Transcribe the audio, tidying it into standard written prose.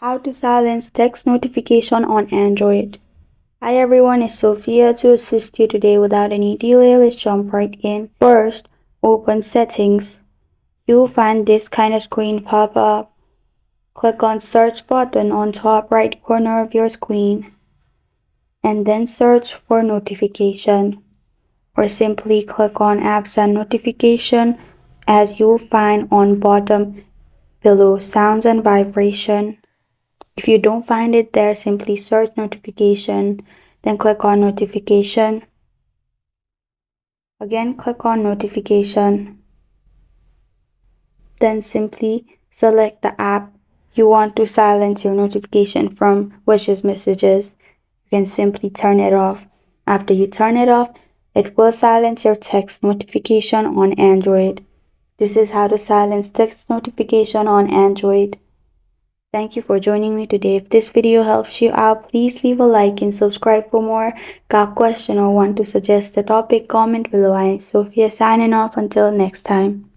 How to silence text notification on Android. Hi everyone, it's Sophia to assist you today. Without any delay, let's jump right in. First, open Settings. You'll find this kind of screen pop up. Click on Search button on top right corner of your screen and then search for notification, or simply click on Apps and Notification as you'll find on bottom below Sounds and Vibration. If you don't find it there, simply search Notification, then click on Notification. Again, click on Notification. Then simply select the app you want to silence your notification from, which is Messages. You can simply turn it off. After you turn it off, it will silence your text notification on Android. This is how to silence text notification on Android. Thank you for joining me today. If this video helps you out, please leave a like and subscribe for more. Got a question or want to suggest a topic? Comment below. I am Sophia signing off until next time.